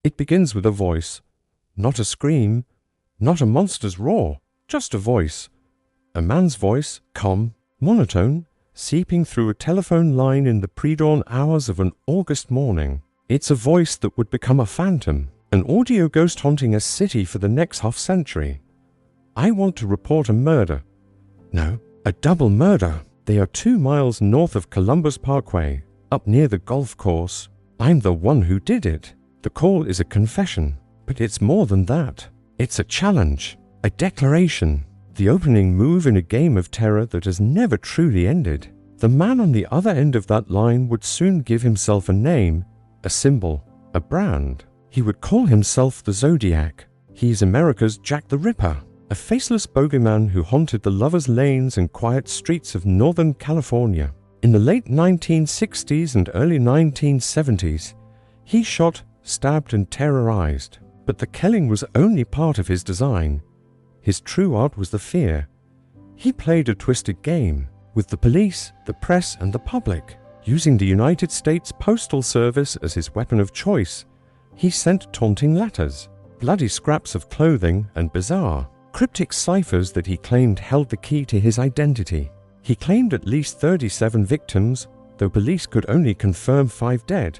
It begins with a voice, not a scream, not a monster's roar, just a voice. A man's voice, calm, monotone, seeping through a telephone line in the pre-dawn hours of an August morning. It's a voice that would become a phantom, an audio ghost haunting a city for the next half-century. I want to report a murder. No, a double murder. They are 2 miles north of Columbus Parkway, up near the golf course. I'm the one who did it. The call is a confession, but it's more than that. It's a challenge, a declaration, the opening move in a game of terror that has never truly ended. The man on the other end of that line would soon give himself a name, a symbol, a brand. He would call himself the Zodiac. He's America's Jack the Ripper, a faceless bogeyman who haunted the lovers' lanes and quiet streets of Northern California. In the late 1960s and early 1970s, he shot, stabbed and terrorized. But the killing was only part of his design. His true art was the fear. He played a twisted game with the police, the press and the public. Using the United States Postal Service as his weapon of choice, he sent taunting letters, bloody scraps of clothing and bizarre, cryptic ciphers that he claimed held the key to his identity. He claimed at least 37 victims, though police could only confirm 5 dead.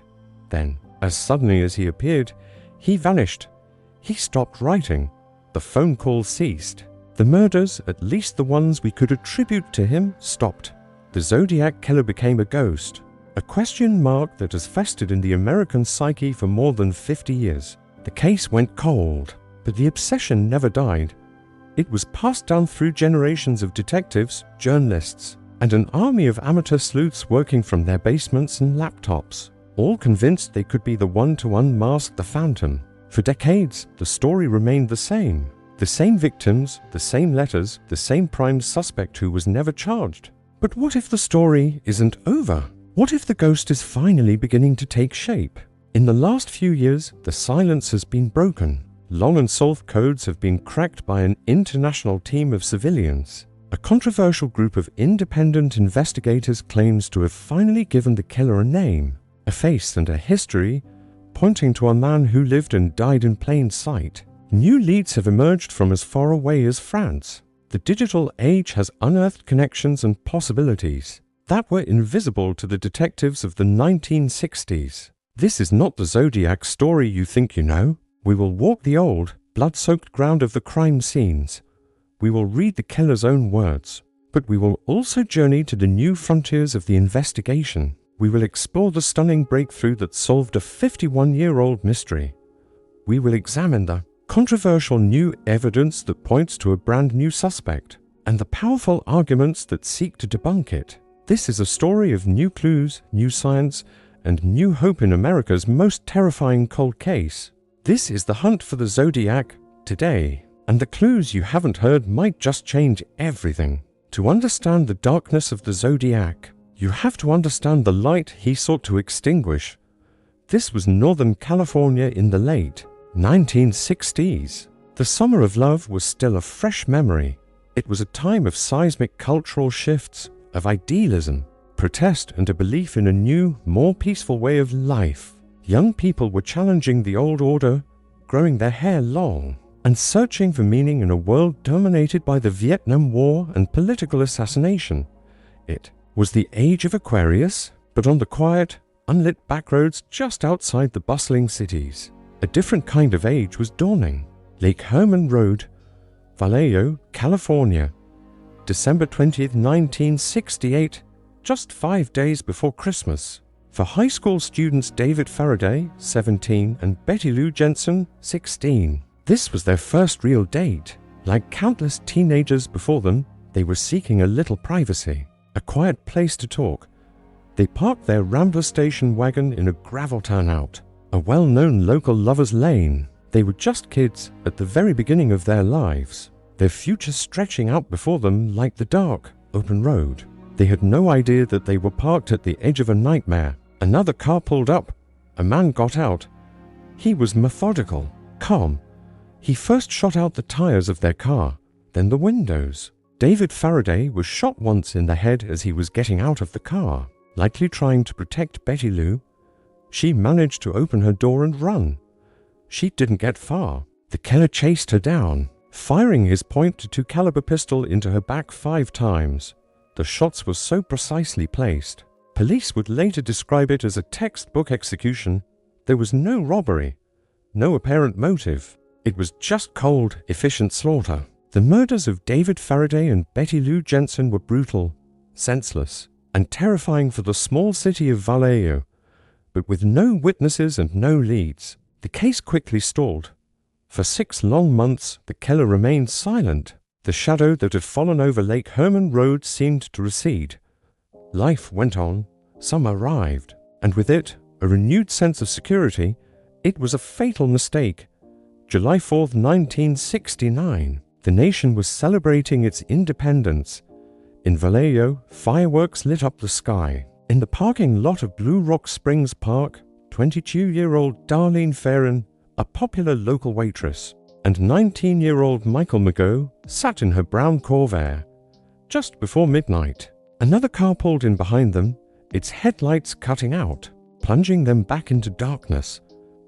Then, as suddenly as he appeared, he vanished. He stopped writing. The phone calls ceased. The murders, at least the ones we could attribute to him, stopped. The Zodiac Killer became a ghost, a question mark that has festered in the American psyche for more than 50 years. The case went cold, but the obsession never died. It was passed down through generations of detectives, journalists, and an army of amateur sleuths working from their basements and laptops, all convinced they could be the one to unmask the phantom. For decades, the story remained the same. The same victims, the same letters, the same prime suspect who was never charged. But what if the story isn't over? What if the ghost is finally beginning to take shape? In the last few years, the silence has been broken. Long unsolved codes have been cracked by an international team of civilians. A controversial group of independent investigators claims to have finally given the killer a name, a face and a history, pointing to a man who lived and died in plain sight. New leads have emerged from as far away as France. The digital age has unearthed connections and possibilities that were invisible to the detectives of the 1960s. This is not the Zodiac story you think you know. We will walk the old, blood-soaked ground of the crime scenes. We will read the killer's own words. But we will also journey to the new frontiers of the investigation. We will explore the stunning breakthrough that solved a 51-year-old mystery. We will examine the controversial new evidence that points to a brand new suspect, and the powerful arguments that seek to debunk it. This is a story of new clues, new science, and new hope in America's most terrifying cold case. This is the hunt for the Zodiac today, and the clues you haven't heard might just change everything. To understand the darkness of the Zodiac, you have to understand the light he sought to extinguish. This was Northern California in the late 1960s. The summer of love was still a fresh memory. It was a time of seismic cultural shifts, of idealism, protest, and a belief in a new, more peaceful way of life. Young people were challenging the old order, growing their hair long, and searching for meaning in a world dominated by the Vietnam War and political assassination. It was the age of Aquarius, but on the quiet, unlit backroads just outside the bustling cities. A different kind of age was dawning. Lake Herman Road, Vallejo, California, December 20th, 1968, just 5 days before Christmas. For high school students David Faraday, 17, and Betty Lou Jensen, 16, this was their first real date. Like countless teenagers before them, they were seeking a little privacy, a quiet place to talk. They parked their Rambler station wagon in a gravel turnout, a well-known local lover's lane. They were just kids at the very beginning of their lives, their future stretching out before them like the dark, open road. They had no idea that they were parked at the edge of a nightmare. Another car pulled up. A man got out. He was methodical, calm. He first shot out the tires of their car, then the windows. David Faraday was shot once in the head as he was getting out of the car, likely trying to protect Betty Lou. She managed to open her door and run. She didn't get far. The killer chased her down, firing his .22 caliber pistol into her back 5 times. The shots were so precisely placed. Police would later describe it as a textbook execution. There was no robbery, no apparent motive. It was just cold, efficient slaughter. The murders of David Faraday and Betty Lou Jensen were brutal, senseless, and terrifying for the small city of Vallejo, but with no witnesses and no leads. The case quickly stalled. For 6 long months, the killer remained silent. The shadow that had fallen over Lake Herman Road seemed to recede. Life went on, summer arrived, and with it, a renewed sense of security. It was a fatal mistake. July 4, 1969. The nation was celebrating its independence. In Vallejo, fireworks lit up the sky. In the parking lot of Blue Rock Springs Park, 22-year-old Darlene Ferrin, a popular local waitress, and 19-year-old Michael Mago sat in her brown Corvair. Just before midnight, another car pulled in behind them, its headlights cutting out, plunging them back into darkness.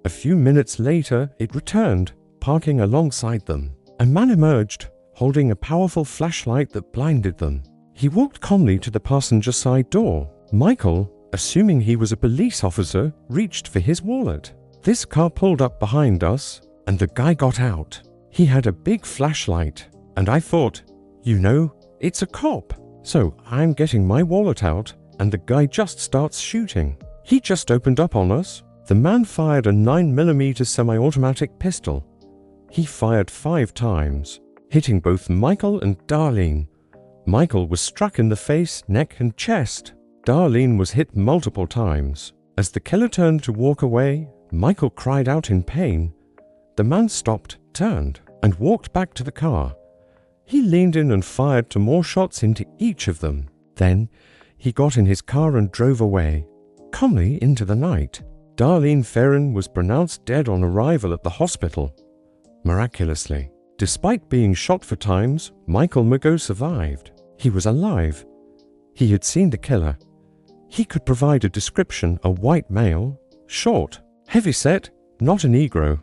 A few minutes later, it returned, parking alongside them. A man emerged, holding a powerful flashlight that blinded them. He walked calmly to the passenger side door. Michael, assuming he was a police officer, reached for his wallet. This car pulled up behind us, and the guy got out. He had a big flashlight, and I thought, you know, it's a cop. So I'm getting my wallet out, and the guy just starts shooting. He just opened up on us. The man fired a 9mm semi-automatic pistol. He fired 5 times, hitting both Michael and Darlene. Michael was struck in the face, neck, and chest. Darlene was hit multiple times. As the killer turned to walk away, Michael cried out in pain. The man stopped, turned, and walked back to the car. He leaned in and fired 2 more shots into each of them. Then, he got in his car and drove away, calmly into the night. Darlene Ferrin was pronounced dead on arrival at the hospital. Miraculously, despite being shot 4 times, Michael Mago survived. He was alive. He had seen the killer. He could provide a description: a white male, short, heavy-set, not a Negro.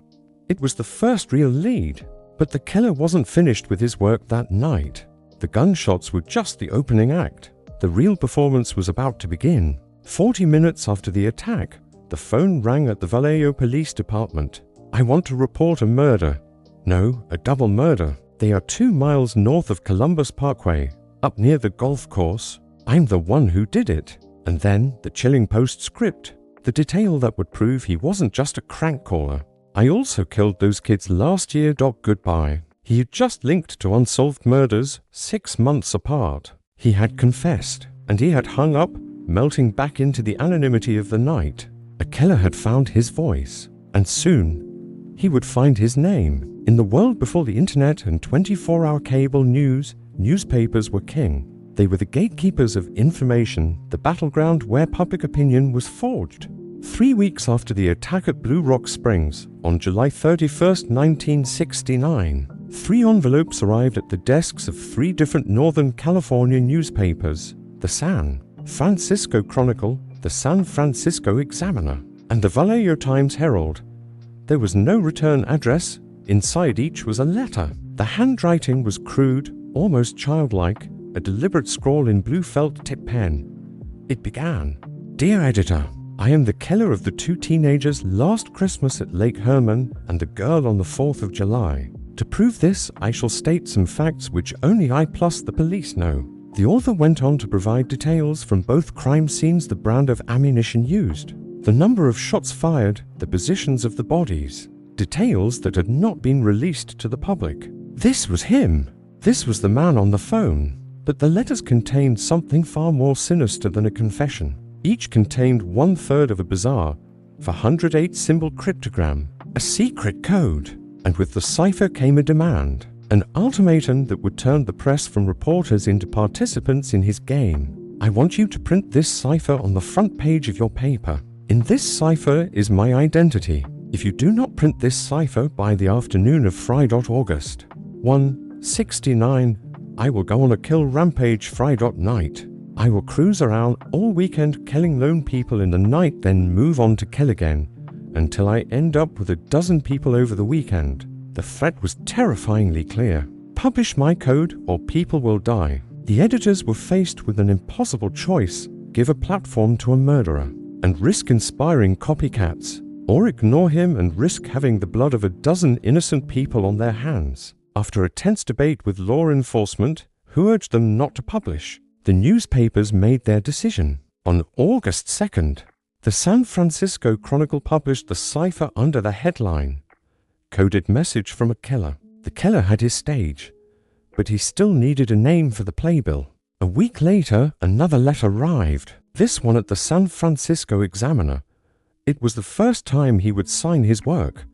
It was the first real lead. But the killer wasn't finished with his work that night. The gunshots were just the opening act. The real performance was about to begin. 40 minutes after the attack, the phone rang at the Vallejo Police Department. "I want to report a murder." No, a double murder. They are 2 miles north of Columbus Parkway, up near the golf course. I'm the one who did it. And then the chilling postscript, the detail that would prove he wasn't just a crank caller. "I also killed those kids last year. Goodbye." He had just linked to unsolved murders 6 months apart. He had confessed, and he had hung up, melting back into the anonymity of the night. A killer had found his voice, and soon he would find his name. In the world before the internet and 24-hour cable news, newspapers were king. They were the gatekeepers of information, the battleground where public opinion was forged. 3 weeks after the attack at Blue Rock Springs, on July 31st, 1969, 3 envelopes arrived at the desks of 3 different Northern California newspapers: the San Francisco Chronicle, the San Francisco Examiner, and the Vallejo Times-Herald. There was no return address. Inside each was a letter. The handwriting was crude, almost childlike, a deliberate scrawl in blue felt tip pen. It began, "Dear Editor, I am the killer of the 2 teenagers last Christmas at Lake Herman and the girl on the 4th of July. To prove this, I shall state some facts which only I plus the police know." The author went on to provide details from both crime scenes, the brand of ammunition used, the number of shots fired, the positions of the bodies, details that had not been released to the public. This was him. This was the man on the phone. But the letters contained something far more sinister than a confession. Each contained 1/3 of a bizarre 408-symbol cryptogram, a secret code. And with the cipher came a demand, an ultimatum that would turn the press from reporters into participants in his game. "I want you to print this cipher on the front page of your paper. In this cipher is my identity. If you do not print this cipher by the afternoon of August 169, I will go on a kill rampage night. I will cruise around all weekend killing lone people in the night, then move on to kill again. until I end up with a dozen people over the weekend. The threat was terrifyingly clear. Publish my code or people will die. The editors were faced with an impossible choice: give a platform to a murderer and risk inspiring copycats, or ignore him and risk having the blood of a dozen innocent people on their hands. After a tense debate with law enforcement, who urged them not to publish, the newspapers made their decision. On August 2nd, the San Francisco Chronicle published the cipher under the headline, "Coded Message from a Killer." The killer had his stage, but he still needed a name for the playbill. A week later, another letter arrived, this one at the San Francisco Examiner. It was the first time he would sign his work.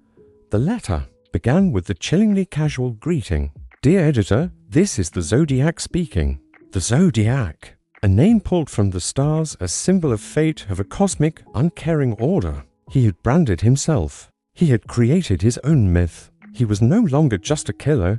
The letter began with the chillingly casual greeting, "Dear editor, this is the Zodiac speaking." The Zodiac, a name pulled from the stars, a symbol of fate, of a cosmic, uncaring order. He had branded himself. He had created his own myth. He was no longer just a killer.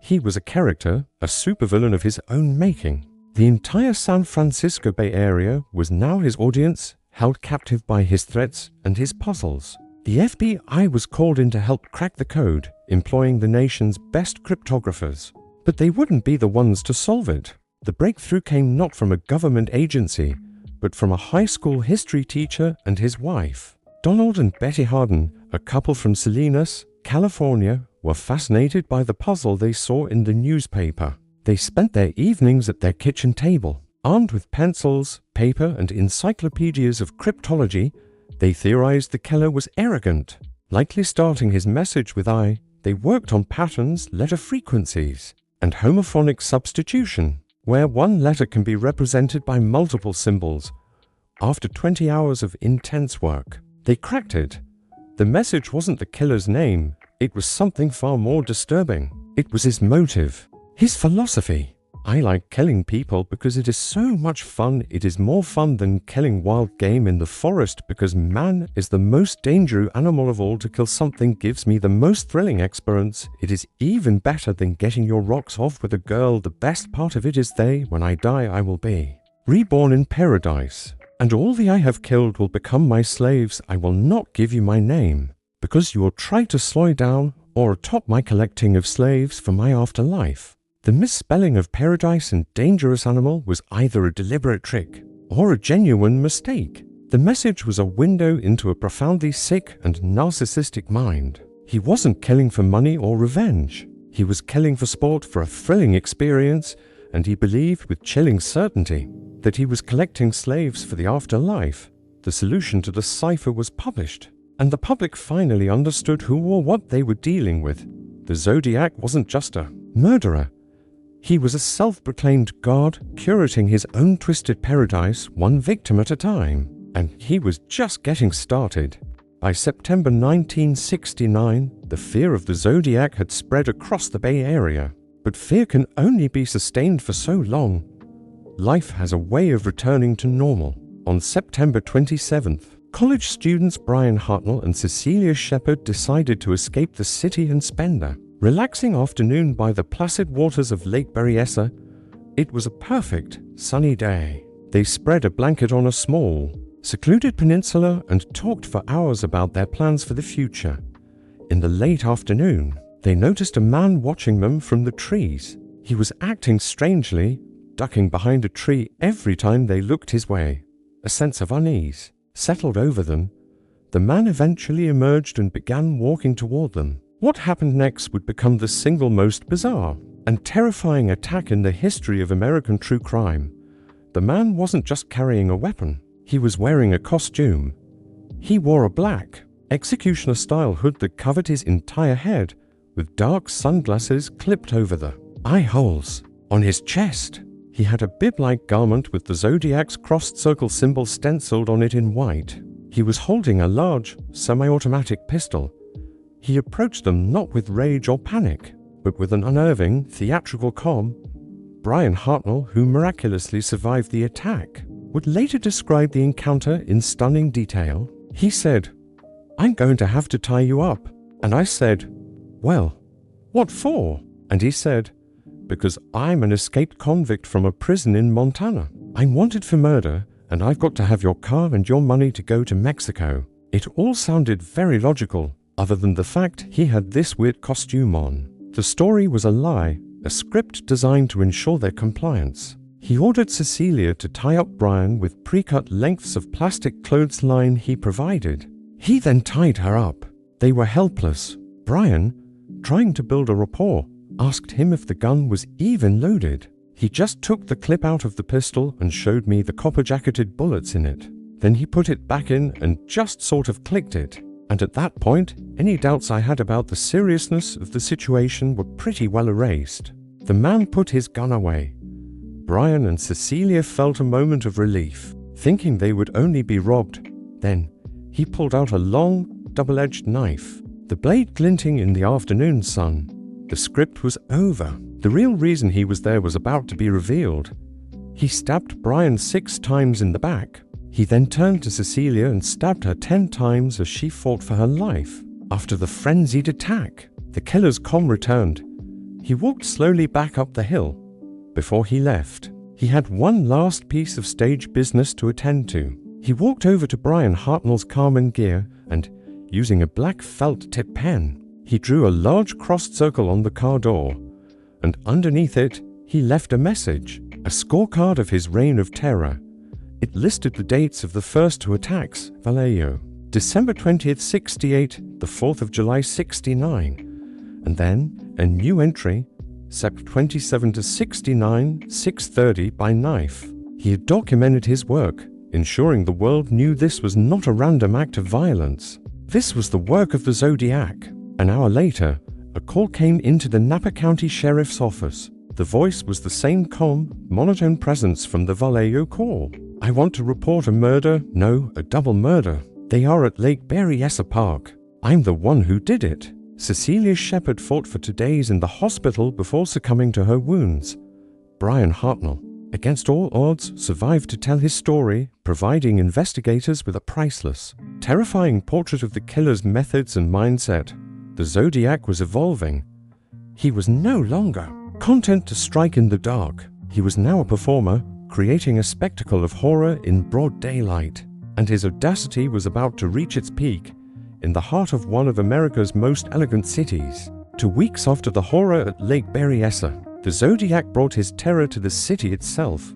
He was a character, a supervillain of his own making. The entire San Francisco Bay Area was now his audience, held captive by his threats and his puzzles. The FBI was called in to help crack the code, employing the nation's best cryptographers. But they wouldn't be the ones to solve it. The breakthrough came not from a government agency, but from a high school history teacher and his wife. Donald and Betty Harden, a couple from Salinas, California, were fascinated by the puzzle they saw in the newspaper. They spent their evenings at their kitchen table. Armed with pencils, paper, and encyclopedias of cryptology, they theorized the killer was arrogant. Likely starting his message with I, they worked on patterns, letter frequencies, and homophonic substitution, where one letter can be represented by multiple symbols. After 20 hours of intense work, they cracked it. The message wasn't the killer's name. It was something far more disturbing. It was his motive, his philosophy. I like killing people because it is so much fun. It is more fun than killing wild game in the forest because man is the most dangerous animal of all. To kill something gives me the most thrilling experience. It is even better than getting your rocks off with a girl. The best part of it is when I die, I will be reborn in paradise. And all the I have killed will become my slaves. I will not give you my name, because you will try to slow down or atop my collecting of slaves for my afterlife. The misspelling of paradise and dangerous animal was either a deliberate trick or a genuine mistake. The message was a window into a profoundly sick and narcissistic mind. He wasn't killing for money or revenge. He was killing for sport, for a thrilling experience, and he believed with chilling certainty that he was collecting slaves for the afterlife. The solution to the cipher was published, and the public finally understood who or what they were dealing with. The Zodiac wasn't just a murderer. He was a self-proclaimed god, curating his own twisted paradise, one victim at a time. And he was just getting started. By September 1969, the fear of the Zodiac had spread across the Bay Area. But fear can only be sustained for so long. Life has a way of returning to normal. On September 27th, college students Brian Hartnell and Cecilia Shepard decided to escape the city and spend a relaxing afternoon by the placid waters of Lake Berryessa. It was a perfect, sunny day. They spread a blanket on a small, secluded peninsula and talked for hours about their plans for the future. In the late afternoon, they noticed a man watching them from the trees. He was acting strangely, ducking behind a tree every time they looked his way. A sense of unease settled over them. The man eventually emerged and began walking toward them. What happened next would become the single most bizarre and terrifying attack in the history of American true crime. The man wasn't just carrying a weapon. He was wearing a costume. He wore a black, executioner-style hood that covered his entire head, with dark sunglasses clipped over the eye holes. On his chest, he had a bib-like garment with the Zodiac's crossed circle symbol stenciled on it in white. He was holding a large, semi-automatic pistol. He approached them not with rage or panic, but with an unnerving, theatrical calm. Brian Hartnell, who miraculously survived the attack, would later describe the encounter in stunning detail. He said, "I'm going to have to tie you up." And I said, "Well, what for?" And he said, "Because I'm an escaped convict from a prison in Montana. I'm wanted for murder, and I've got to have your car and your money to go to Mexico. It all sounded very logical, other than the fact he had this weird costume on. The story was a lie, a script designed to ensure their compliance. He ordered Cecilia to tie up Brian with pre-cut lengths of plastic clothesline he provided. He then tied her up. They were helpless. Brian, trying to build a rapport, asked him if the gun was even loaded. He just took the clip out of the pistol and showed me the copper-jacketed bullets in it. Then he put it back in and just sort of clicked it. And at that point, any doubts I had about the seriousness of the situation were pretty well erased. The man put his gun away. Brian and Cecilia felt a moment of relief, thinking they would only be robbed. Then, he pulled out a long, double-edged knife, the blade glinting in the afternoon sun. The script was over. The real reason he was there was about to be revealed. He stabbed Brian 6 times in the back. He then turned to Cecilia and stabbed her 10 times as she fought for her life. After the frenzied attack, the killer's calm returned. He walked slowly back up the hill. Before he left, he had one last piece of stage business to attend to. He walked over to Brian Hartnell's Carmen gear and, using a black felt tip pen, he drew a large crossed circle on the car door, and underneath it, he left a message, a scorecard of his reign of terror. It listed the dates of the first 2 attacks, Vallejo, December 20th, 68, the 4th of July, 69, and then a new entry, Sept 27 to 69, 6:30 by knife. He had documented his work, ensuring the world knew this was not a random act of violence. This was the work of the Zodiac. An hour later, a call came into the Napa County Sheriff's Office. The voice was the same calm, monotone presence from the Vallejo call. "I want to report a murder, no, a double murder. They are at Lake Berryessa Park. I'm the one who did it." Cecilia Shepard fought for 2 days in the hospital before succumbing to her wounds. Brian Hartnell, against all odds, survived to tell his story, providing investigators with a priceless, terrifying portrait of the killer's methods and mindset. The Zodiac was evolving. He was no longer content to strike in the dark. He was now a performer, creating a spectacle of horror in broad daylight. And his audacity was about to reach its peak in the heart of one of America's most elegant cities. 2 weeks after the horror at Lake Berryessa, the Zodiac brought his terror to the city itself.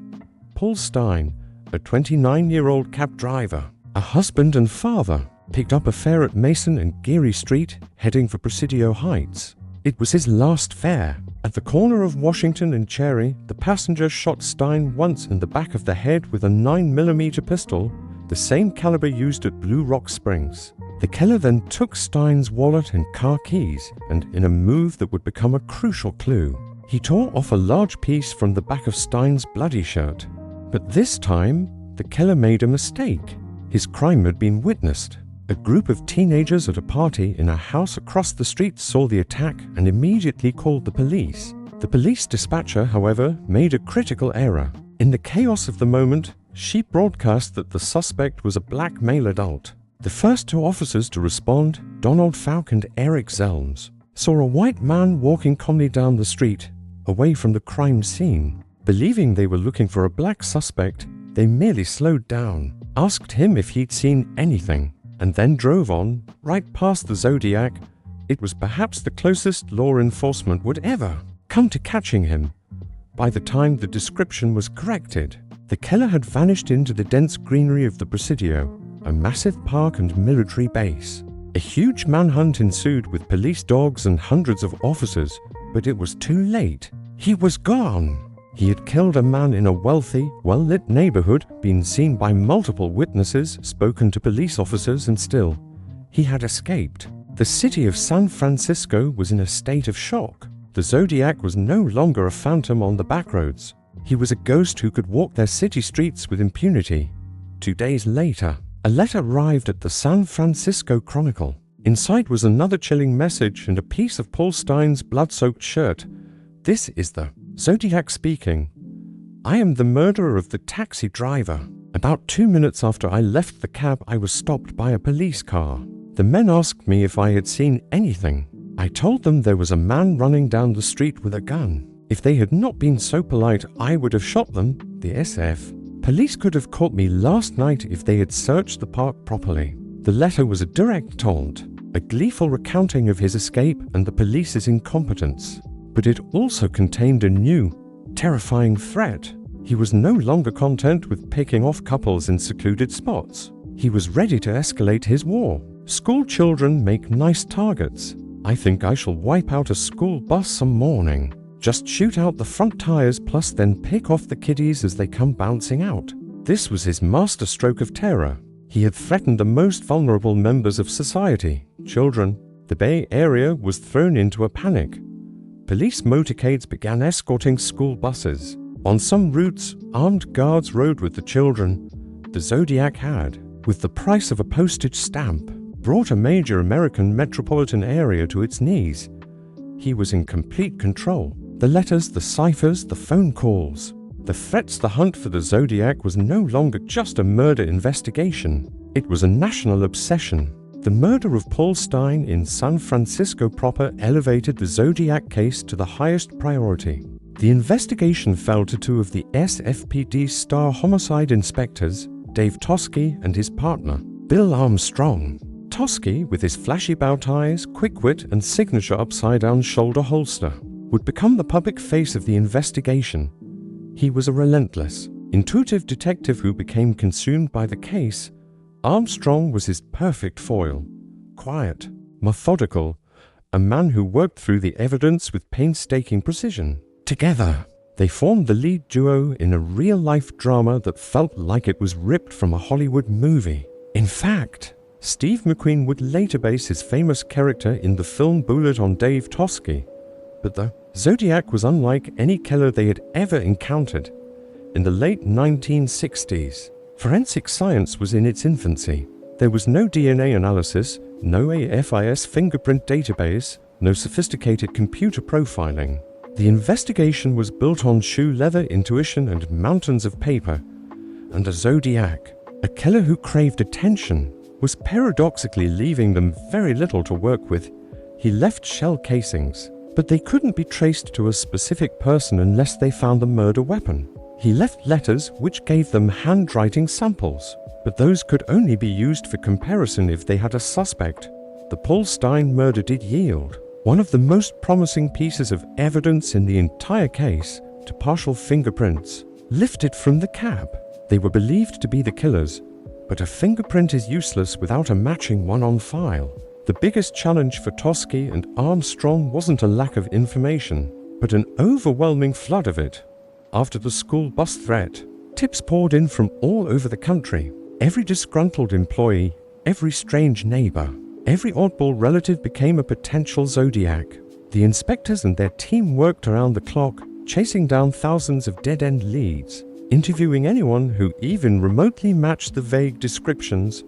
Paul Stein, a 29-year-old cab driver, a husband and father, picked up a fare at Mason and Geary Street, heading for Presidio Heights. It was his last fare. At the corner of Washington and Cherry, the passenger shot Stein once in the back of the head with a 9mm pistol, the same caliber used at Blue Rock Springs. The killer then took Stein's wallet and car keys, and in a move that would become a crucial clue, he tore off a large piece from the back of Stein's bloody shirt. But this time, the killer made a mistake. His crime had been witnessed. A group of teenagers at a party in a house across the street saw the attack and immediately called the police. The police dispatcher, however, made a critical error. In the chaos of the moment, she broadcast that the suspect was a black male adult. The first 2 officers to respond, Donald Falk and Eric Zelms, saw a white man walking calmly down the street, away from the crime scene. Believing they were looking for a black suspect, they merely slowed down, asked him if he'd seen anything, and then drove on, right past the Zodiac. It was perhaps the closest law enforcement would ever come to catching him. By the time the description was corrected, the killer had vanished into the dense greenery of the Presidio, a massive park and military base. A huge manhunt ensued with police dogs and hundreds of officers, but it was too late. He was gone. He had killed a man in a wealthy, well-lit neighborhood, been seen by multiple witnesses, spoken to police officers, and still, he had escaped. The city of San Francisco was in a state of shock. The Zodiac was no longer a phantom on the backroads. He was a ghost who could walk their city streets with impunity. 2 days later, a letter arrived at the San Francisco Chronicle. Inside was another chilling message and a piece of Paul Stein's blood-soaked shirt. "This is the Zodiac speaking. I am the murderer of the taxi driver. About 2 minutes after I left the cab, I was stopped by a police car. The men asked me if I had seen anything. I told them there was a man running down the street with a gun. If they had not been so polite, I would have shot them, the SF. Police could have caught me last night if they had searched the park properly. The letter was a direct taunt, a gleeful recounting of his escape and the police's incompetence. But it also contained a new, terrifying threat. He was no longer content with picking off couples in secluded spots. He was ready to escalate his war. School children make nice targets. I think I shall wipe out a school bus some morning. Just shoot out the front tires plus then pick off the kiddies as they come bouncing out. This was his masterstroke of terror. He had threatened the most vulnerable members of society, children. The Bay Area was thrown into a panic. Police motorcades began escorting school buses. On some routes, armed guards rode with the children. The Zodiac had, with the price of a postage stamp, brought a major American metropolitan area to its knees. He was in complete control. The letters, the ciphers, the phone calls. The threats, the hunt for the Zodiac was no longer just a murder investigation. It was a national obsession. The murder of Paul Stine in San Francisco proper elevated the Zodiac case to the highest priority. The investigation fell to two of the SFPD star homicide inspectors, Dave Toschi and his partner, Bill Armstrong. Toschi, with his flashy bow ties, quick wit, and signature upside-down shoulder holster, would become the public face of the investigation. He was a relentless, intuitive detective who became consumed by the case. Armstrong was his perfect foil. Quiet, methodical, a man who worked through the evidence with painstaking precision. Together, they formed the lead duo in a real-life drama that felt like it was ripped from a Hollywood movie. In fact, Steve McQueen would later base his famous character in the film Bullet on Dave Toschi. But the Zodiac was unlike any killer they had ever encountered. In the late 1960s, forensic science was in its infancy. There was no DNA analysis, no AFIS fingerprint database, no sophisticated computer profiling. The investigation was built on shoe leather intuition and mountains of paper. And the Zodiac, a killer who craved attention, was paradoxically leaving them very little to work with. He left shell casings, but they couldn't be traced to a specific person unless they found the murder weapon. He left letters which gave them handwriting samples, but those could only be used for comparison if they had a suspect. The Paul Stine murder did yield one of the most promising pieces of evidence in the entire case, to partial fingerprints lifted from the cab. They were believed to be the killers, but a fingerprint is useless without a matching one on file. The biggest challenge for Toschi and Armstrong wasn't a lack of information, but an overwhelming flood of it. After the school bus threat, tips poured in from all over the country. Every disgruntled employee, every strange neighbor, every oddball relative became a potential Zodiac. The inspectors and their team worked around the clock, chasing down thousands of dead-end leads, interviewing anyone who even remotely matched the vague descriptions.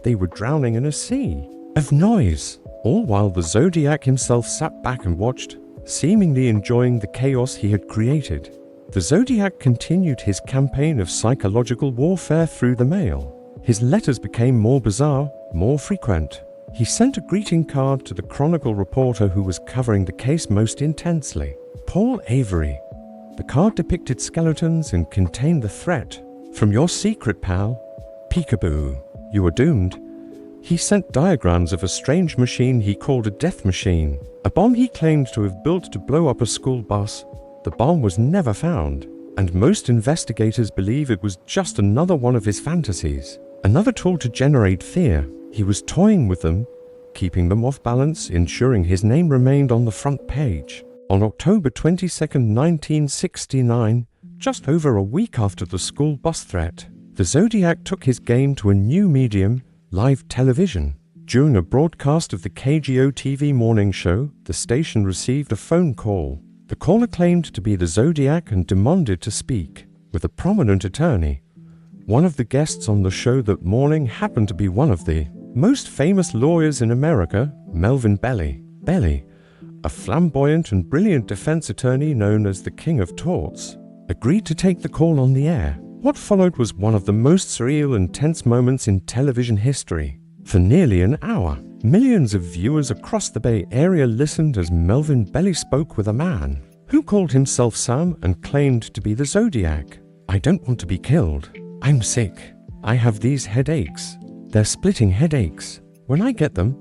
They were drowning in a sea of noise, all while the Zodiac himself sat back and watched, seemingly enjoying the chaos he had created. The Zodiac continued his campaign of psychological warfare through the mail. His letters became more bizarre, more frequent. He sent a greeting card to the Chronicle reporter who was covering the case most intensely, Paul Avery. The card depicted skeletons and contained the threat: "From your secret pal, Peekaboo, you are doomed." He sent diagrams of a strange machine he called a death machine, a bomb he claimed to have built to blow up a school bus. The bomb was never found, and most investigators believe it was just another one of his fantasies, another tool to generate fear. He was toying with them, keeping them off balance, ensuring his name remained on the front page. On October 22, 1969, just over a week after the school bus threat, the Zodiac took his game to a new medium, live television. During a broadcast of the KGO TV morning show, the station received a phone call. The caller claimed to be the Zodiac and demanded to speak with a prominent attorney. One of the guests on the show that morning happened to be one of the most famous lawyers in America, Melvin Belli. Belli, a flamboyant and brilliant defense attorney known as the King of Torts, agreed to take the call on the air. What followed was one of the most surreal and tense moments in television history. For nearly an hour, millions of viewers across the Bay Area listened as Melvin Belli spoke with a man who called himself Sam and claimed to be the Zodiac. "I don't want to be killed. I'm sick. I have these headaches. They're splitting headaches. When I get them,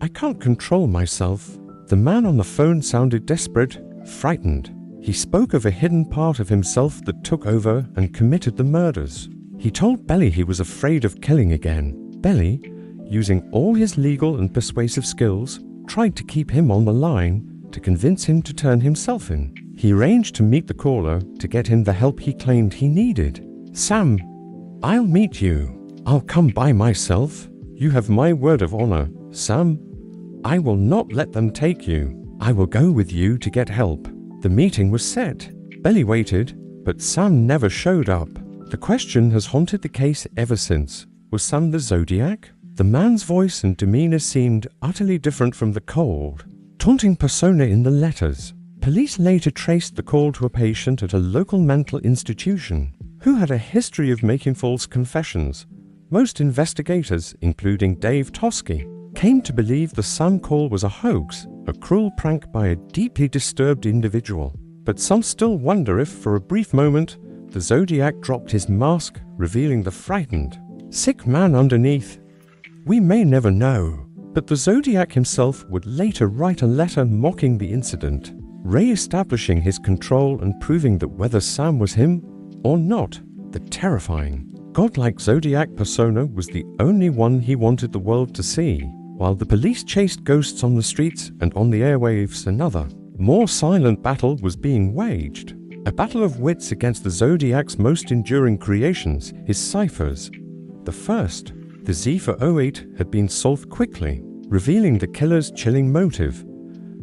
I can't control myself. The man on the phone sounded desperate, frightened. He spoke of a hidden part of himself that took over and committed the murders. He told Belly he was afraid of killing again. Belly, using all his legal and persuasive skills, tried to keep him on the line to convince him to turn himself in. He arranged to meet the caller to get him the help he claimed he needed. "Sam, I'll meet you. I'll come by myself. You have my word of honor, Sam. I will not let them take you. I will go with you to get help." The meeting was set. Belly waited, but Sam never showed up. The question has haunted the case ever since. Was Sam the Zodiac? The man's voice and demeanor seemed utterly different from the cold, taunting persona in the letters. Police later traced the call to a patient at a local mental institution who had a history of making false confessions. Most investigators, including Dave Toschi, came to believe the Sam call was a hoax, a cruel prank by a deeply disturbed individual. But some still wonder if, for a brief moment, the Zodiac dropped his mask, revealing the frightened, sick man underneath. We may never know, but the Zodiac himself would later write a letter mocking the incident, re-establishing his control and proving that whether Sam was him or not, the terrifying, godlike Zodiac persona was the only one he wanted the world to see. While the police chased ghosts on the streets and on the airwaves, another, more silent battle was being waged. A battle of wits against the Zodiac's most enduring creations, his ciphers. The first, the cipher 08, had been solved quickly, revealing the killer's chilling motive.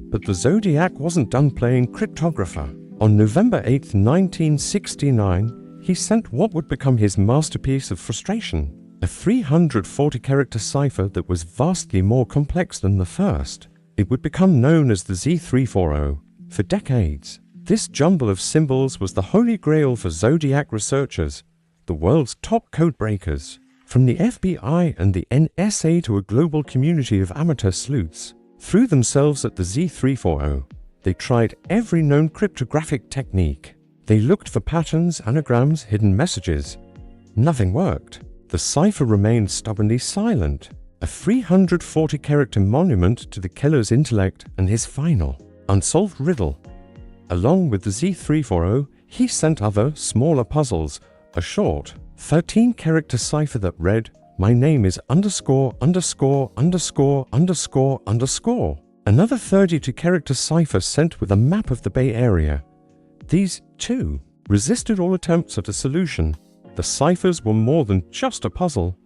But the Zodiac wasn't done playing cryptographer. On November 8, 1969, he sent what would become his masterpiece of frustration, a 340-character cipher that was vastly more complex than the first. It would become known as the Z340 for decades. This jumble of symbols was the holy grail for Zodiac researchers, the world's top codebreakers. From the FBI and the NSA to a global community of amateur sleuths, threw themselves at the Z340. They tried every known cryptographic technique. They looked for patterns, anagrams, hidden messages. Nothing worked. The cipher remained stubbornly silent, a 340-character monument to the killer's intellect and his final, unsolved riddle. Along with the Z340, he sent other, smaller puzzles, a short, 13-character cipher that read, "My name is underscore, underscore, underscore, underscore, underscore." Another 32-character cipher sent with a map of the Bay Area. These, too, resisted all attempts at a solution. The ciphers were more than just a puzzle.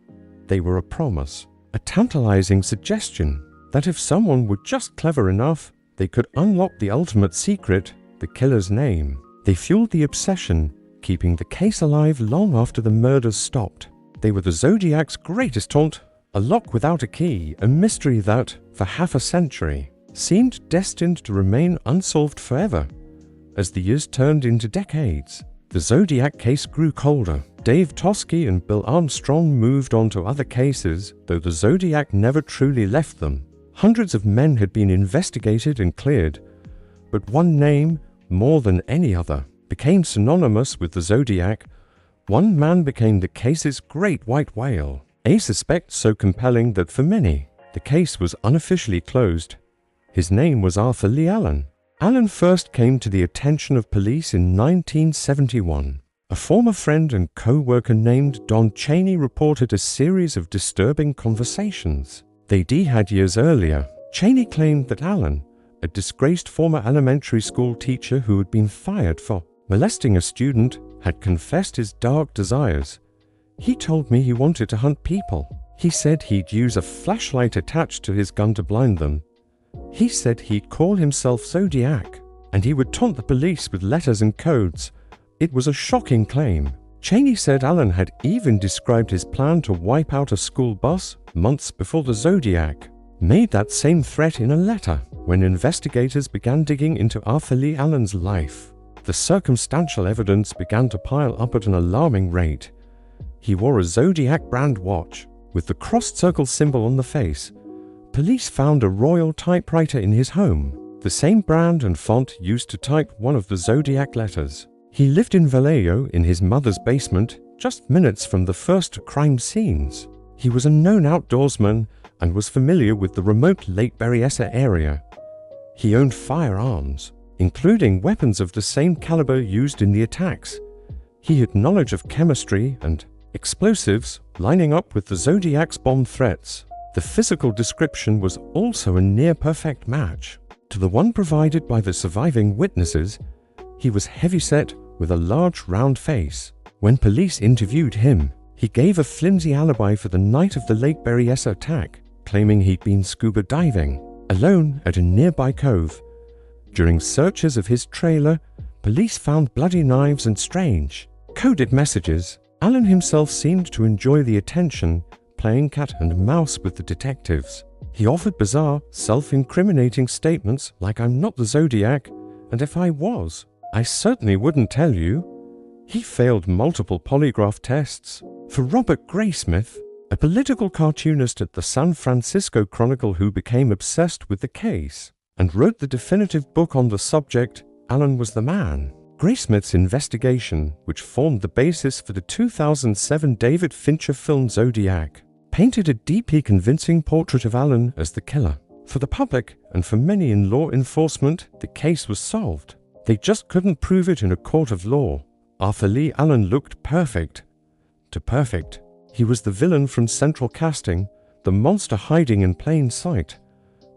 They were a promise, a tantalizing suggestion that if someone were just clever enough, they could unlock the ultimate secret, the killer's name. They fueled the obsession, keeping the case alive long after the murders stopped. They were the Zodiac's greatest taunt, a lock without a key, a mystery that, for half a century, seemed destined to remain unsolved forever. As the years turned into decades, the Zodiac case grew colder. Dave Toschi and Bill Armstrong moved on to other cases, though the Zodiac never truly left them. Hundreds of men had been investigated and cleared, but one name, more than any other, became synonymous with the Zodiac. One man became the case's great white whale, a suspect so compelling that for many, the case was unofficially closed. His name was Arthur Lee Allen. Allen first came to the attention of police in 1971. A former friend and co-worker named Don Chaney reported a series of disturbing conversations they'd had years earlier. Chaney claimed that Allen, a disgraced former elementary school teacher who had been fired for molesting a student, had confessed his dark desires. "He told me he wanted to hunt people. He said he'd use a flashlight attached to his gun to blind them. He said he'd call himself Zodiac, and he would taunt the police with letters and codes." It was a shocking claim. Chaney said Allen had even described his plan to wipe out a school bus months before the Zodiac made that same threat in a letter. When investigators began digging into Arthur Lee Allen's life, the circumstantial evidence began to pile up at an alarming rate. He wore a Zodiac brand watch with the crossed circle symbol on the face. Police found a royal typewriter in his home, the same brand and font used to type one of the Zodiac letters. He lived in Vallejo in his mother's basement, just minutes from the first crime scenes. He was a known outdoorsman and was familiar with the remote Lake Berryessa area. He owned firearms, including weapons of the same caliber used in the attacks. He had knowledge of chemistry and explosives, lining up with the Zodiac's bomb threats. The physical description was also a near-perfect match to the one provided by the surviving witnesses. He was heavy-set with a large round face. When police interviewed him, he gave a flimsy alibi for the night of the Lake Berryessa attack, claiming he'd been scuba diving alone at a nearby cove. During searches of his trailer, police found bloody knives and strange, coded messages. Allen himself seemed to enjoy the attention, playing cat and mouse with the detectives. He offered bizarre, self-incriminating statements like, "I'm not the Zodiac, and if I was, I certainly wouldn't tell you." He failed multiple polygraph tests. For Robert Graysmith, a political cartoonist at the San Francisco Chronicle who became obsessed with the case and wrote the definitive book on the subject, Allen was the man. Graysmith's investigation, which formed the basis for the 2007 David Fincher film Zodiac, painted a deeply convincing portrait of Allen as the killer. For the public and for many in law enforcement, the case was solved. They just couldn't prove it in a court of law. Arthur Lee Allen looked perfect. To perfect. He was the villain from Central Casting, the monster hiding in plain sight.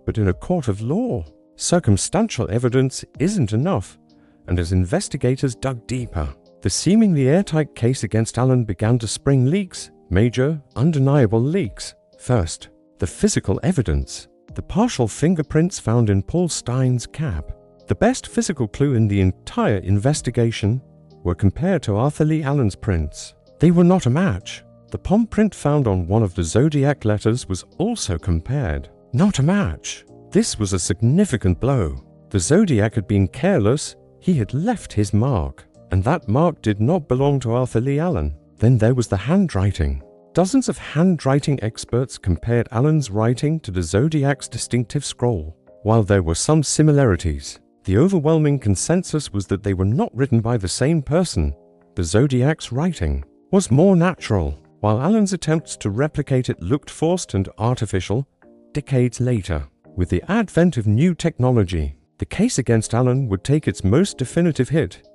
But in a court of law, circumstantial evidence isn't enough, and as investigators dug deeper, the seemingly airtight case against Allen began to spring leaks, major, undeniable leaks. First, the physical evidence. The partial fingerprints found in Paul Stein's cap, the best physical clue in the entire investigation, were compared to Arthur Lee Allen's prints. They were not a match. The palm print found on one of the Zodiac letters was also compared. Not a match. This was a significant blow. The Zodiac had been careless. He had left his mark, and that mark did not belong to Arthur Lee Allen. Then there was the handwriting. Dozens of handwriting experts compared Allen's writing to the Zodiac's distinctive scroll. While there were some similarities, the overwhelming consensus was that they were not written by the same person. The Zodiac's writing was more natural, while Allen's attempts to replicate it looked forced and artificial. Decades later, with the advent of new technology, the case against Allen would take its most definitive hit.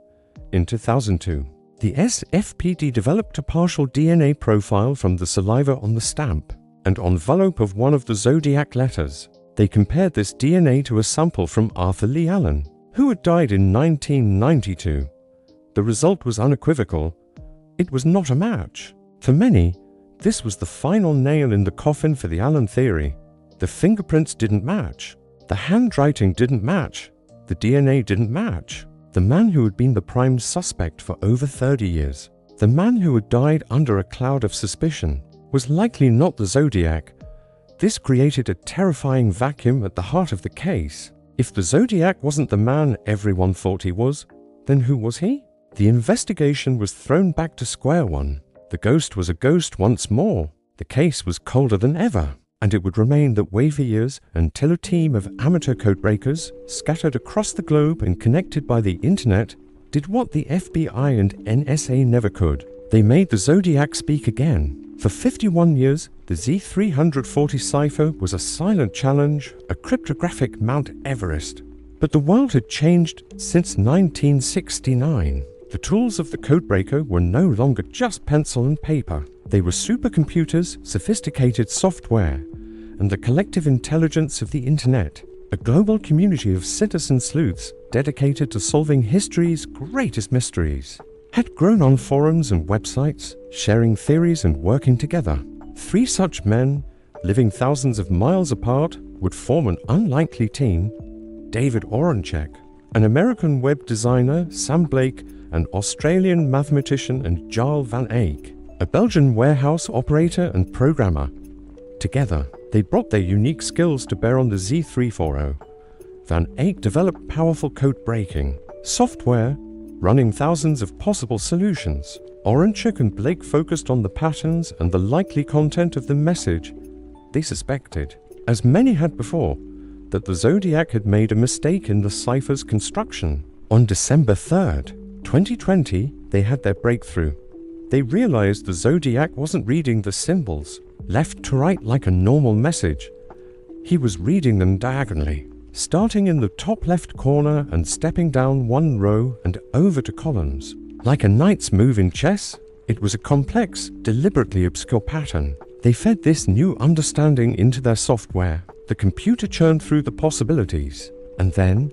In 2002, the SFPD developed a partial DNA profile from the saliva on the stamp and envelope of one of the Zodiac letters. They compared this DNA to a sample from Arthur Lee Allen, who had died in 1992. The result was unequivocal. It was not a match. For many, this was the final nail in the coffin for the Allen theory. The fingerprints didn't match. The handwriting didn't match. The DNA didn't match. The man who had been the prime suspect for over 30 years, the man who had died under a cloud of suspicion, was likely not the Zodiac. This created a terrifying vacuum at the heart of the case. If the Zodiac wasn't the man everyone thought he was, then who was he? The investigation was thrown back to square one. The ghost was a ghost once more. The case was colder than ever, and it would remain that way for years until a team of amateur codebreakers, scattered across the globe and connected by the internet, did what the FBI and NSA never could. They made the Zodiac speak again. For 51 years, the Z340 cipher was a silent challenge, a cryptographic Mount Everest. But the world had changed since 1969. The tools of the codebreaker were no longer just pencil and paper. They were supercomputers, sophisticated software, and the collective intelligence of the internet, a global community of citizen sleuths dedicated to solving history's greatest mysteries, had grown on forums and websites, sharing theories and working together. Three such men, living thousands of miles apart, would form an unlikely team. David Oronchek, an American web designer, Sam Blake, an Australian mathematician, and Jarl van Eyck, a Belgian warehouse operator and programmer. Together, they brought their unique skills to bear on the Z340. Van Eyck developed powerful code breaking software, running thousands of possible solutions. Oronchek and Blake focused on the patterns and the likely content of the message. They suspected, as many had before, that the Zodiac had made a mistake in the cipher's construction. On December 3rd, 2020, they had their breakthrough. they realized the Zodiac wasn't reading the symbols, left to right like a normal message. He was reading them diagonally, starting in the top left corner and stepping down one row and over to columns. Like a knight's move in chess, it was a complex, deliberately obscure pattern. They fed this new understanding into their software. The computer churned through the possibilities, and then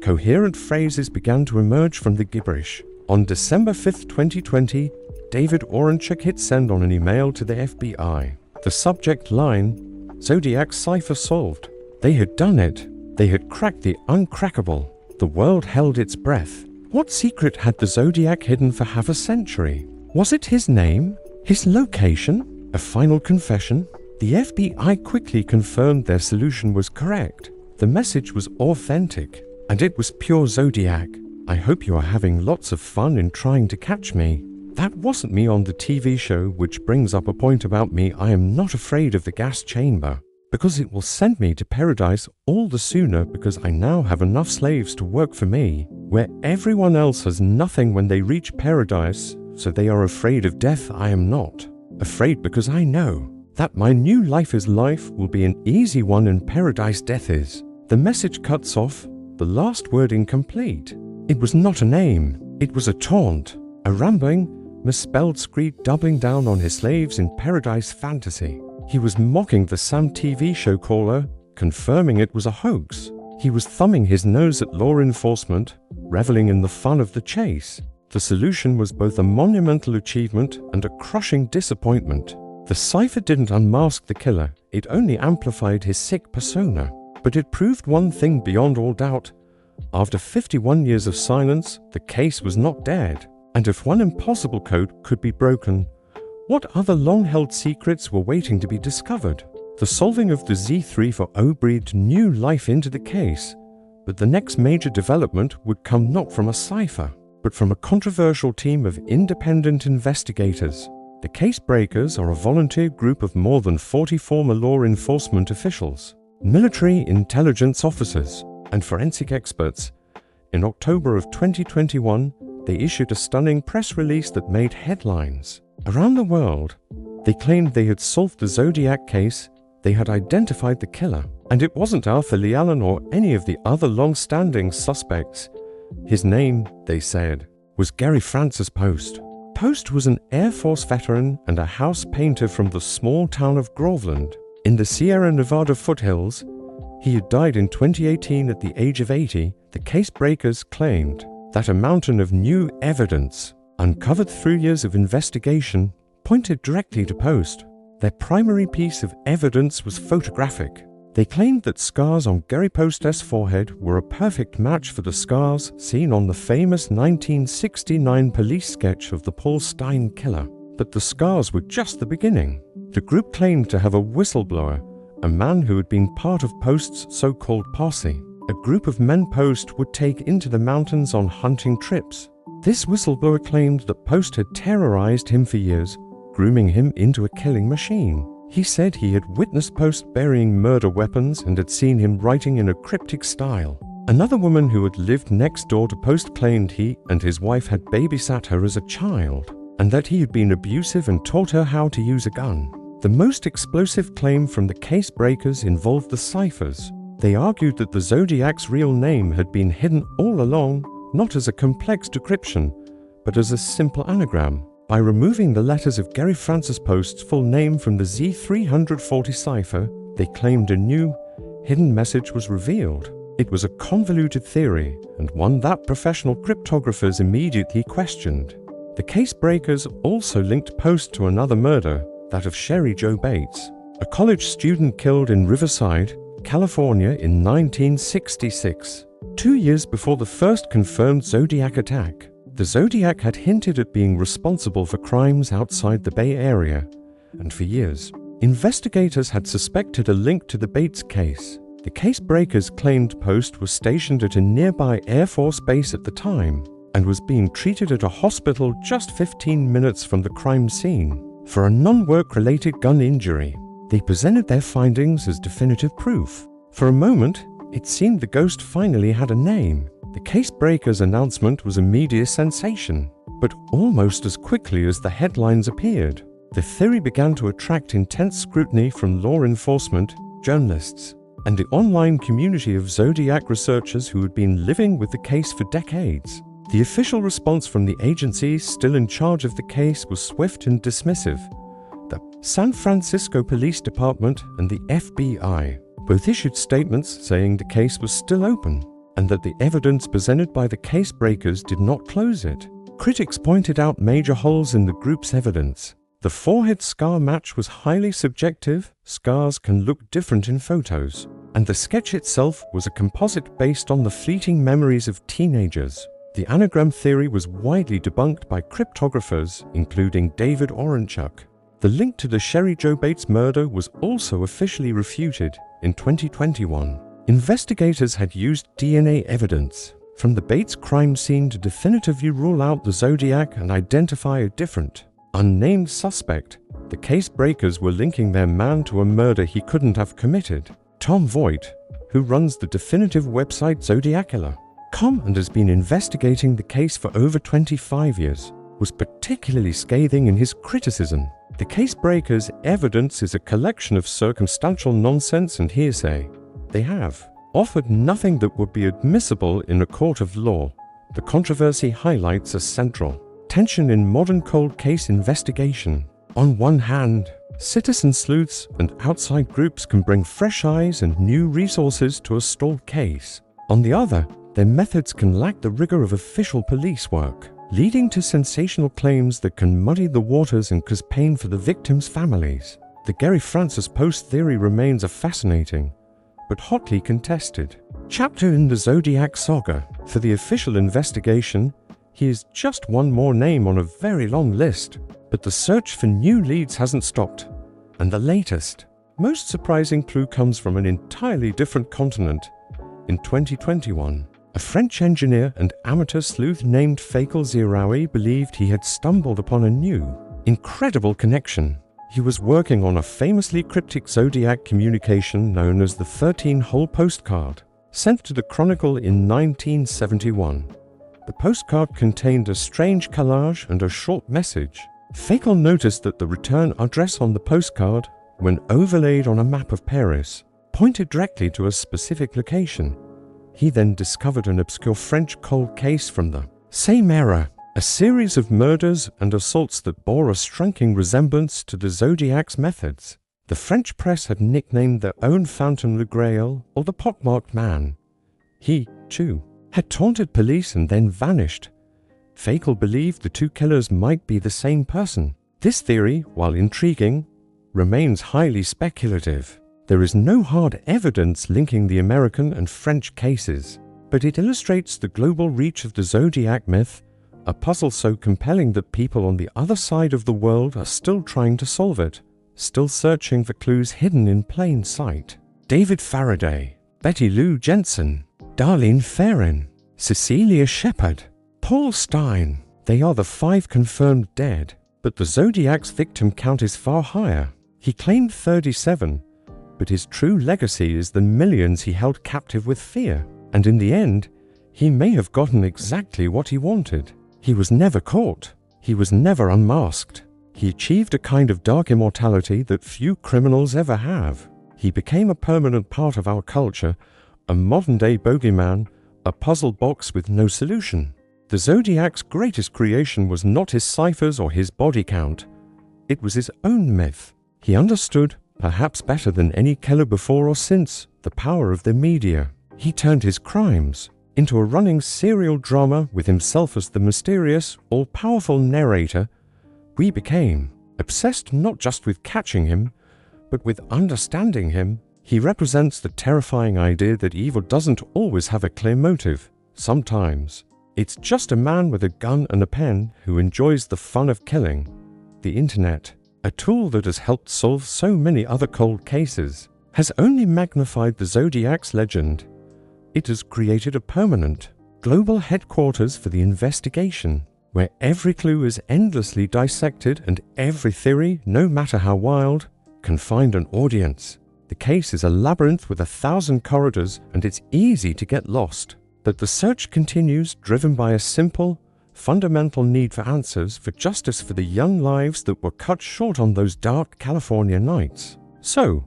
coherent phrases began to emerge from the gibberish. On December 5, 2020, David Orenchuk hit send on an email to the FBI. The subject line, Zodiac cipher solved. They had done it. They had cracked the uncrackable. The world held its breath. What secret had the Zodiac hidden for half a century? Was it his name? His location? A final confession? The FBI quickly confirmed their solution was correct. The message was authentic, and it was pure Zodiac. I hope you are having lots of fun in trying to catch me. That wasn't me on the TV show, which brings up a point about me. I am not afraid of the gas chamber, because it will send me to paradise all the sooner, because I now have enough slaves to work for me, where everyone else has nothing when they reach paradise, so they are afraid of death. I am not. Afraid because I know that my new life will be an easy one and paradise death is. The message cuts off, the last word incomplete. It was not a name, it was a taunt, a rambling, misspelled screed doubling down on his slaves in paradise fantasy. He was mocking the Sam TV show caller, confirming it was a hoax. He was thumbing his nose at law enforcement, reveling in the fun of the chase. The solution was both a monumental achievement and a crushing disappointment. The cipher didn't unmask the killer, it only amplified his sick persona. But it proved one thing beyond all doubt. After 51 years of silence, the case was not dead. And if one impossible code could be broken, what other long-held secrets were waiting to be discovered? The solving of the Z340 breathed new life into the case, but the next major development would come not from a cipher, but from a controversial team of independent investigators. The Case Breakers are a volunteer group of more than 40 former law enforcement officials, military intelligence officers, and forensic experts. In October of 2021, they issued a stunning press release that made headlines. Around the world, they claimed they had solved the Zodiac case, they had identified the killer, and it wasn't Arthur Lee Allen or any of the other long-standing suspects. His name, they said, was Gary Francis Post. Post was an Air Force veteran and a house painter from the small town of Groveland, in the Sierra Nevada foothills. He had died in 2018 at the age of 80. The Case Breakers claimed that a mountain of new evidence, uncovered through years of investigation, pointed directly to Post. Their primary piece of evidence was photographic. They claimed that scars on Gary Post's forehead were a perfect match for the scars seen on the famous 1969 police sketch of the Paul Stine killer. But the scars were just the beginning. The group claimed to have a whistleblower, a man who had been part of Post's so-called posse, a group of men Post would take into the mountains on hunting trips. This whistleblower claimed that Post had terrorized him for years, grooming him into a killing machine. He said he had witnessed Post burying murder weapons and had seen him writing in a cryptic style. Another woman who had lived next door to Post claimed he and his wife had babysat her as a child, and that he had been abusive and taught her how to use a gun. The most explosive claim from the Case Breakers involved the ciphers. They argued that the Zodiac's real name had been hidden all along, not as a complex decryption, but as a simple anagram. By removing the letters of Gary Francis Post's full name from the Z340 cipher, they claimed a new, hidden message was revealed. It was a convoluted theory, and one that professional cryptographers immediately questioned. The Case Breakers also linked Post to another murder, that of Sherry Jo Bates, a college student killed in Riverside, California in 1966. 2 years before the first confirmed Zodiac attack, the Zodiac had hinted at being responsible for crimes outside the Bay Area, and for years, investigators had suspected a link to the Bates case. The Case Breakers claimed Post was stationed at a nearby Air Force base at the time, and was being treated at a hospital just 15 minutes from the crime scene for a non-work-related gun injury. They presented their findings as definitive proof. For a moment, it seemed the ghost finally had a name. The case-breaker's announcement was a media sensation, but almost as quickly as the headlines appeared, the theory began to attract intense scrutiny from law enforcement, journalists, and the online community of Zodiac researchers who had been living with the case for decades. The official response from the agencies still in charge of the case was swift and dismissive. The San Francisco Police Department and the FBI both issued statements saying the case was still open and that the evidence presented by the case breakers did not close it. Critics pointed out major holes in the group's evidence. The forehead scar match was highly subjective. Scars can look different in photos. And the sketch itself was a composite based on the fleeting memories of teenagers. The anagram theory was widely debunked by cryptographers, including David Orenchuk. The link to the Sherry Jo Bates murder was also officially refuted in 2021. Investigators had used DNA evidence from the Bates crime scene to definitively rule out the Zodiac and identify a different, unnamed suspect. The case breakers were linking their man to a murder he couldn't have committed. Tom Voigt, who runs the definitive website Zodiac Killer, and has been investigating the case for over 25 years, was particularly scathing in his criticism. The case breakers' evidence is a collection of circumstantial nonsense and hearsay. They have offered nothing that would be admissible in a court of law. The controversy highlights a central tension in modern cold case investigation. On one hand, citizen sleuths and outside groups can bring fresh eyes and new resources to a stalled case. On the other, their methods can lack the rigor of official police work, leading to sensational claims that can muddy the waters and cause pain for the victims' families. The Gary Francis Post theory remains a fascinating, but hotly contested chapter in the Zodiac saga. For the official investigation, he is just one more name on a very long list, but the search for new leads hasn't stopped. And the latest, most surprising clue comes from an entirely different continent. In 2021, a French engineer and amateur sleuth named Fakel Ziraoui believed he had stumbled upon a new, incredible connection. He was working on a famously cryptic Zodiac communication known as the 13-hole postcard, sent to the Chronicle in 1971. The postcard contained a strange collage and a short message. Fakel noticed that the return address on the postcard, when overlaid on a map of Paris, pointed directly to a specific location. He then discovered an obscure French cold case from the same era, a series of murders and assaults that bore a striking resemblance to the Zodiac's methods. The French press had nicknamed their own phantom Le Grail, or the pockmarked man. He, too, had taunted police and then vanished. Fakel believed the two killers might be the same person. This theory, while intriguing, remains highly speculative. There is no hard evidence linking the American and French cases, but it illustrates the global reach of the Zodiac myth, a puzzle so compelling that people on the other side of the world are still trying to solve it, still searching for clues hidden in plain sight. David Faraday, Betty Lou Jensen, Darlene Ferrin, Cecilia Shepard, Paul Stein. They are the 5 confirmed dead, but the Zodiac's victim count is far higher. He claimed 37, but his true legacy is the millions he held captive with fear. And in the end, he may have gotten exactly what he wanted. He was never caught. He was never unmasked. He achieved a kind of dark immortality that few criminals ever have. He became a permanent part of our culture, a modern-day bogeyman, a puzzle box with no solution. The Zodiac's greatest creation was not his ciphers or his body count. It was his own myth. He understood, perhaps better than any killer before or since, the power of the media. He turned his crimes into a running serial drama with himself as the mysterious, all-powerful narrator. We became obsessed not just with catching him, but with understanding him. He represents the terrifying idea that evil doesn't always have a clear motive. Sometimes it's just a man with a gun and a pen who enjoys the fun of killing. The internet, a tool that has helped solve so many other cold cases, has only magnified the Zodiac's legend. It has created a permanent, global headquarters for the investigation, where every clue is endlessly dissected and every theory, no matter how wild, can find an audience. The case is a labyrinth with 1,000 corridors and it's easy to get lost. that the search continues, driven by a simple, fundamental need for answers, for justice for the young lives that were cut short on those dark California nights. So,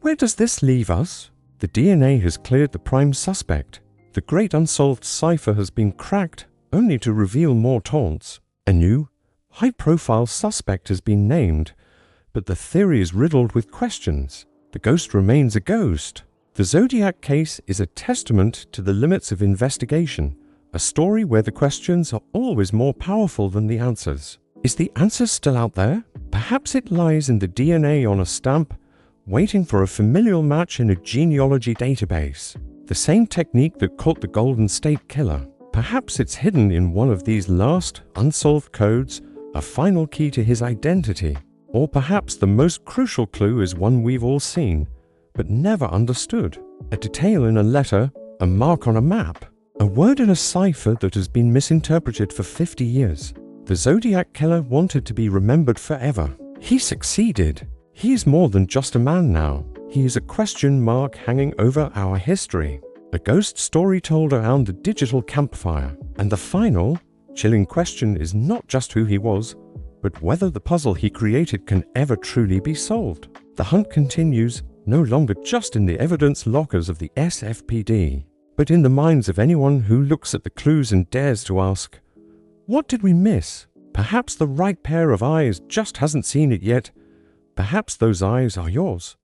where does this leave us? The DNA has cleared the prime suspect. The great unsolved cipher has been cracked, only to reveal more taunts. A new, high-profile suspect has been named, but the theory is riddled with questions. The ghost remains a ghost. The Zodiac case is a testament to the limits of investigation, a story where the questions are always more powerful than the answers. Is the answer still out there? Perhaps it lies in the DNA on a stamp, waiting for a familial match in a genealogy database. The same technique that caught the Golden State Killer. Perhaps it's hidden in one of these last, unsolved codes, a final key to his identity. Or perhaps the most crucial clue is one we've all seen, but never understood. A detail in a letter, a mark on a map, a word in a cipher that has been misinterpreted for 50 years. The Zodiac Killer wanted to be remembered forever. He succeeded. He is more than just a man now. He is a question mark hanging over our history. A ghost story told around the digital campfire. And the final, chilling question is not just who he was, but whether the puzzle he created can ever truly be solved. The hunt continues, no longer just in the evidence lockers of the SFPD, but in the minds of anyone who looks at the clues and dares to ask, what did we miss? Perhaps the right pair of eyes just hasn't seen it yet. Perhaps those eyes are yours.